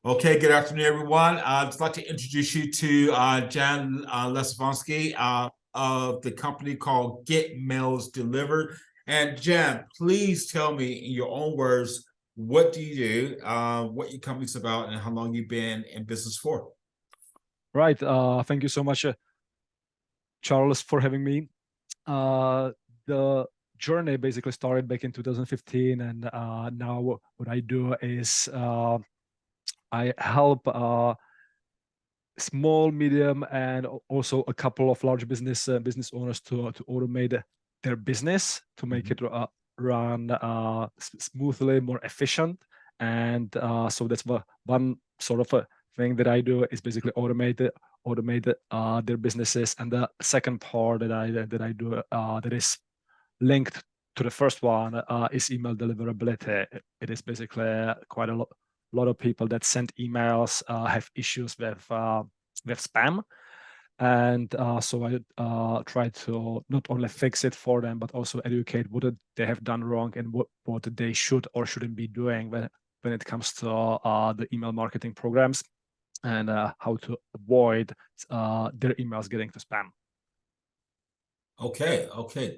Okay, good afternoon, everyone. I'd just like to introduce you to Jan Lesanovsky of the company called Get Mails Delivered. And Jan, please tell me in your own words, what do you do, what your company's about, and how long you've been in business for? Right. Thank you so much, Charles, for having me. The journey basically started back in 2015, and now what I do is I help small, medium, and also a couple of large business owners to automate their business to make it run smoothly, more efficient. And so that's one sort of a thing that I do is basically automate their businesses. And the second part that I do that is linked to the first one is email deliverability. It is basically quite a lot of people that send emails have issues with spam, and so I try to not only fix it for them but also educate what they have done wrong and what they should or shouldn't be doing when it comes to the email marketing programs, and how to avoid their emails getting to spam. Okay,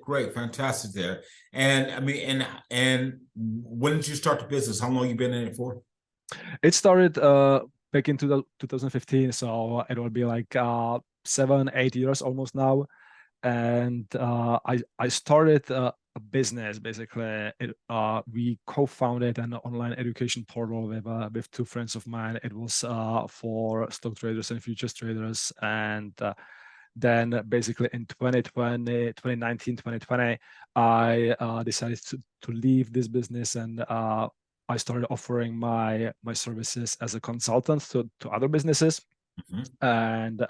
great, fantastic there. And I mean, and when did you start the business? How long you been in it for? It started back into the 2015, so it will be like 7, 8 years almost now. And I started a business basically. We co-founded an online education portal with two friends of mine. It was for stock traders and futures traders, and then basically in 2020, 2019, 2020, I decided to leave this business, and I started offering my services as a consultant to other businesses. And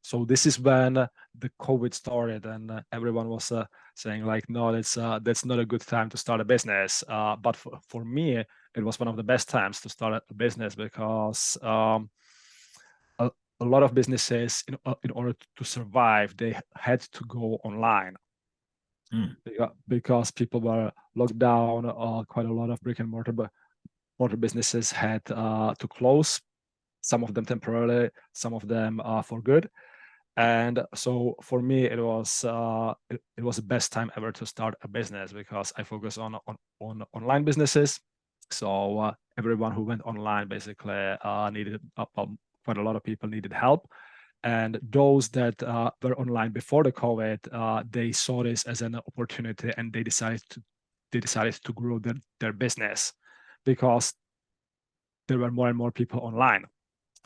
so this is when the COVID started, and everyone was saying like, no, that's not a good time to start a business. But for me, it was one of the best times to start a business because a lot of businesses, in order to survive, they had to go online. Because people were locked down. Quite a lot of brick and mortar businesses had to close, some of them temporarily, some of them for good. And so for me, it was the best time ever to start a business because I focus on online businesses. So everyone who went online basically needed quite a lot of people needed help. And those that were online before the COVID, they saw this as an opportunity, and they decided to grow their business because there were more and more people online.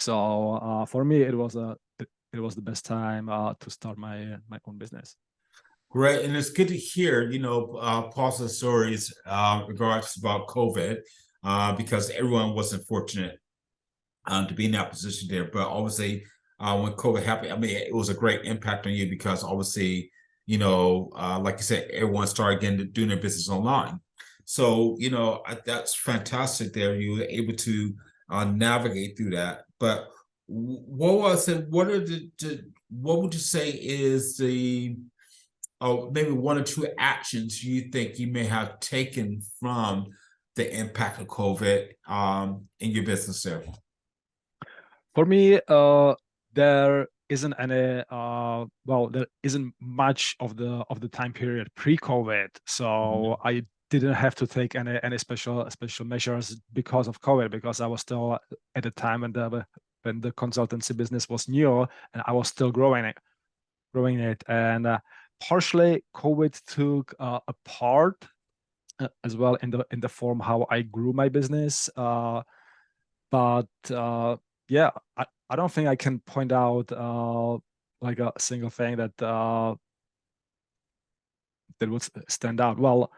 So for me, it was the best time to start my own business. Great, and it's good to hear, positive stories regards about COVID, because everyone wasn't fortunate to be in that position there. But obviously, when COVID happened, I mean, it was a great impact on you because obviously, like you said, everyone started getting doing their business online. So, that's fantastic there. You were able to navigate through that. But what was it? What would you say is the maybe one or two actions you think you may have taken from the impact of COVID in your business there? For me, there isn't any there isn't much of the time period pre-COVID, so I didn't have to take any special measures because of COVID, because I was still at the time when the consultancy business was new, and I was still growing it, and partially COVID took a part as well in the form how I grew my business, but yeah, I don't think I can point out like a single thing that would stand out. Well,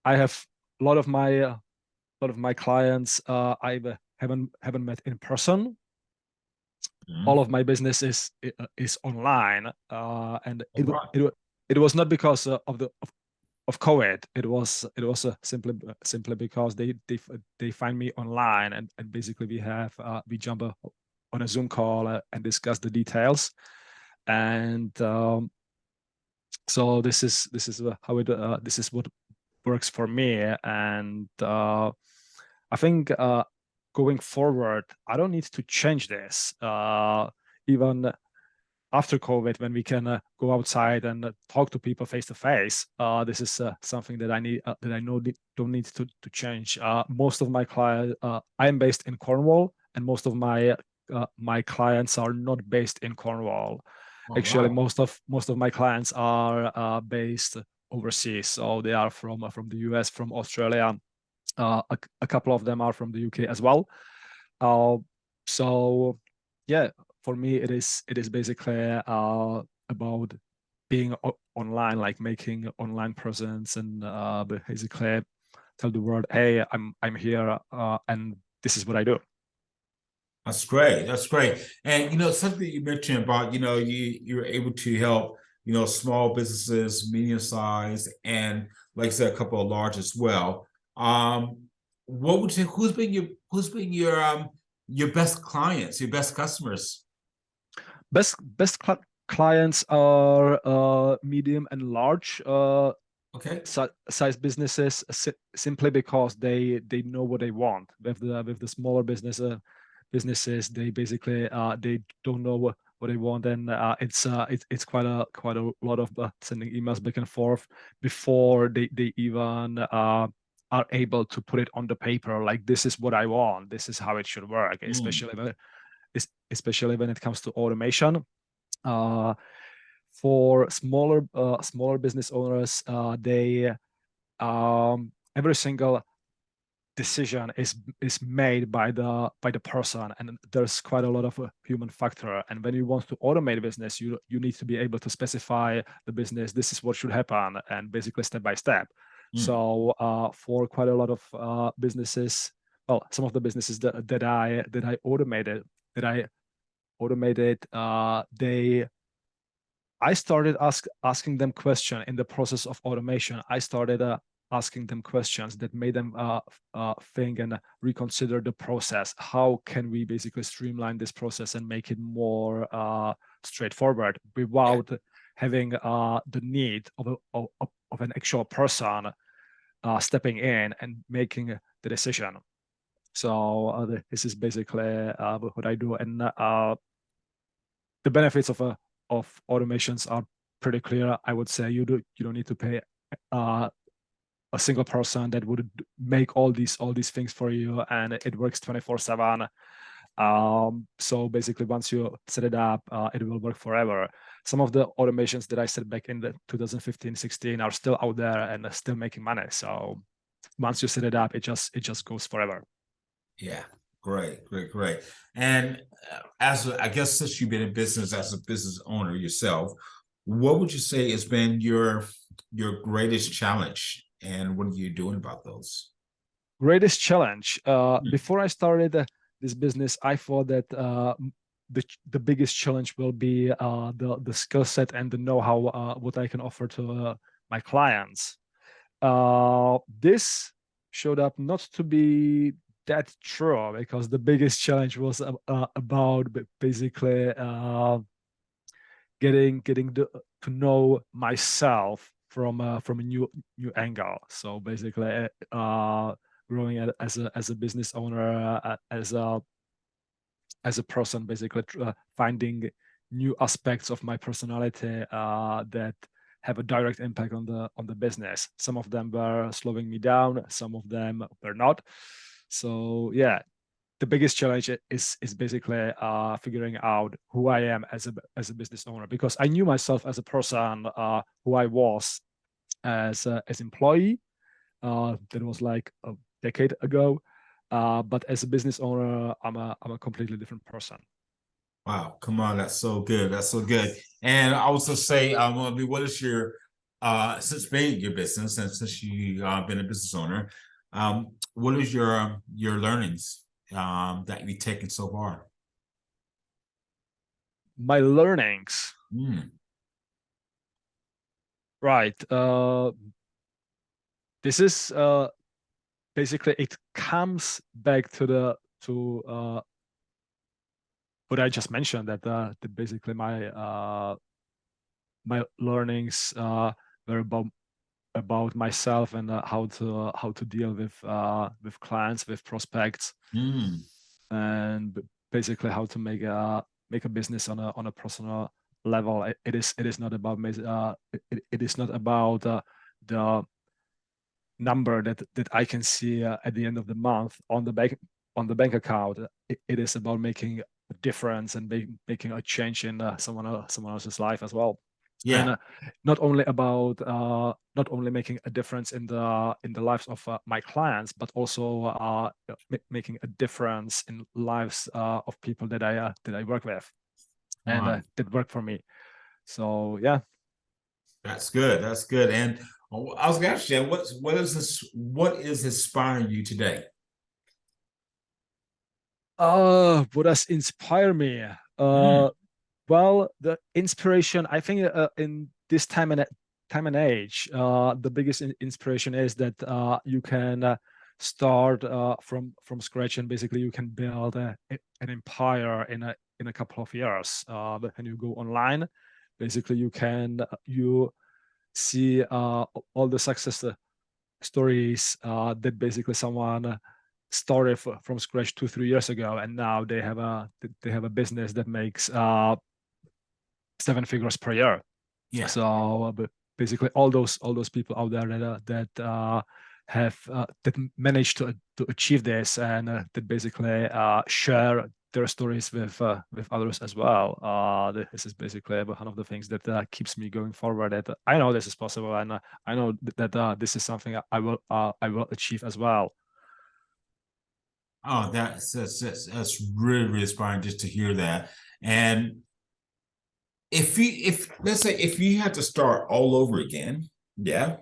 I have a lot of my clients I haven't met in person. All of my business is online, and it was not because of COVID. It was simply because they find me online, and basically we jump on a Zoom call and discuss the details, and so this is how this is what works for me. And I think going forward, I don't need to change this. Even after COVID, when we can go outside and talk to people face to face, this is something that I need that I know don't need to change. Most of my clients, I am based in Cornwall, and most of my clients are not based in Cornwall. Oh, Actually, wow. most of my clients are based overseas, so they are from the US, from Australia. A couple of them are from the UK as well. So yeah, for me it is basically about being online, like making online presence, and basically tell the world, hey, I'm here, and this is what I do. That's great. That's great. And something you mentioned about, you're able to help, small businesses, medium size, and like I said, a couple of large as well. Um, what would you who's been your best clients, your best customers? Best clients are medium and large Okay. size businesses, simply because they know what they want. With the smaller businesses, they basically they don't know what they want, and it's quite a lot of sending emails back and forth before they even are able to put it on the paper, like, this is what I want, this is how it should work, Mm. especially when it comes to automation. uh, for smaller business owners, they every single decision is made by the person, and there's quite a lot of a human factor. And when you want to automate a business, you need to be able to specify the business, this is what should happen, and basically step by step. Mm. So for quite a lot of businesses, well, some of the businesses that I automated, they I started asking them questions in the process of automation. I started asking them questions that made them think and reconsider the process. How can we basically streamline this process and make it more straightforward Yeah. without having the need of an actual person stepping in and making the decision? So this is basically what I do, and the benefits of automations are pretty clear. I would say you don't need to pay uh, a single person that would make all these things for you, and it works 24/7. So basically, once you set it up, it will work forever. Some of the automations that I set back in the 2015-16 are still out there and are still making money. So once you set it up, it just goes forever. Yeah. Great, great, great. And I guess since you've been in business as a business owner yourself, what would you say has been your greatest challenge, and what are you doing about those? Greatest challenge. Hmm. Before I started this business, I thought that the biggest challenge will be the skill set and the know-how, what I can offer to my clients. This showed up not to be that true, because the biggest challenge was about basically to know myself from a new angle. So basically, growing as a business owner, as a person, basically finding new aspects of my personality that have a direct impact on the business. Some of them were slowing me down, some of them were not. So yeah, the biggest challenge is basically figuring out who I am as a business owner, because I knew myself as a person, who I was as employee. That was like a decade ago. But as a business owner, I'm a completely different person. Wow, come on, that's so good. That's so good. And I also say, I mean, what is your since being your business and since you been a business owner, what is your learnings that you've taken so far? My learnings, Mm. right? This is basically, it comes back to what I just mentioned, that basically my learnings were about myself and how to deal with clients, with prospects, Mm. and basically how to make a business on a personal level. It is not about it is not about the number that I can see at the end of the month on the bank account. It is about making a difference and making a change in someone else's life as well. And Yeah. not only about not only making a difference in the lives of my clients, but also making a difference in lives of people that I work with and Wow. that work for me. So yeah. That's good. That's good. And I was gonna ask you, what is inspiring you today? What has inspired me? Mm. Well, the inspiration, I think, in this time and age, the biggest inspiration is that you can start from scratch, and basically you can build an empire in a couple of years. But when you go online, basically you see all the success stories that basically someone started from scratch 2 3 years ago, and now they have a business that makes 7 figures per year. Yeah. So but basically all those people out there that have that managed to achieve this, and that basically share their stories with others as well. This is basically one of the things that keeps me going forward. That I know this is possible, and I know that this is something I will achieve as well. Oh, that's really, really inspiring just to hear that. And if let's say if you had to start all over again, yeah,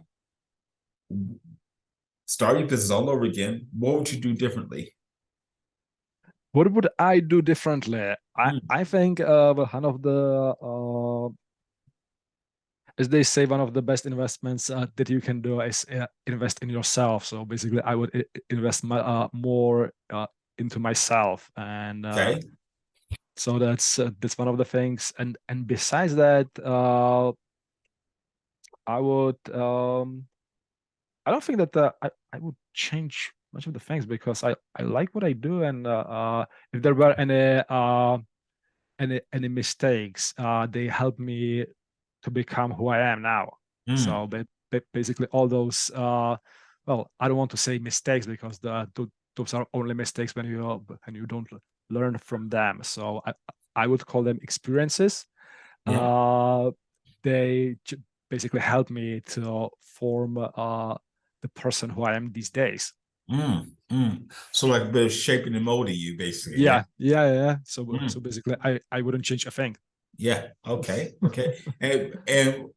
start your business all over again, what would you do differently? What would I do differently? Mm. I think one of the as they say, one of the best investments that you can do is invest in yourself. So basically, I would invest more into myself, and Okay. so that's one of the things. And besides that, I would I don't think that I would change much of the things, because I like what I do, and if there were any mistakes, they help me to become who I am now. Mm. So basically all those well, I don't want to say mistakes, because those are only mistakes when you don't learn from them. So I would call them experiences. Yeah. Uh, they basically help me to form the person who I am these days. Mm. Mm. So like a bit of shaping and molding you, basically. Yeah. Yeah. So Mm. basically, I wouldn't change a thing. Yeah. Okay. Okay. And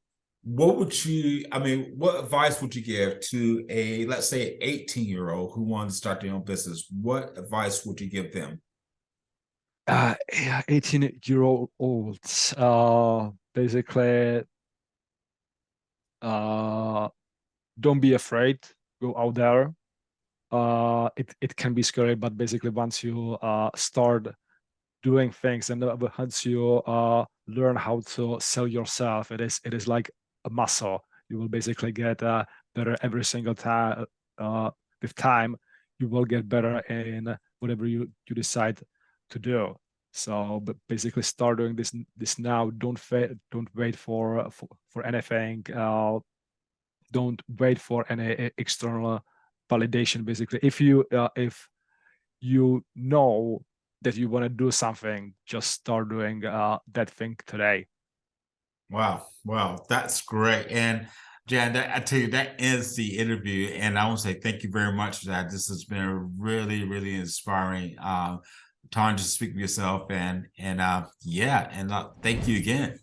what would you, I mean, what advice would you give to a, let's say, 18-year-old who wanted to start their own business? What advice would you give them? Yeah, 18-year-olds. Basically, uh, don't be afraid. Go out there. It can be scary, but basically, once you start doing things, and once you learn how to sell yourself, it is like a muscle. You will basically get better every single time. With time, you will get better in whatever you decide to do. So, but basically, start doing this now. Don't wait for anything. Don't wait for any external validation. Basically, if you know that you want to do something, just start doing that thing today. Wow, wow, that's great. And Jan, I tell you, that ends the interview. And I want to say thank you very much for that. This has been a really, really inspiring time to speak with yourself. And yeah, and thank you again.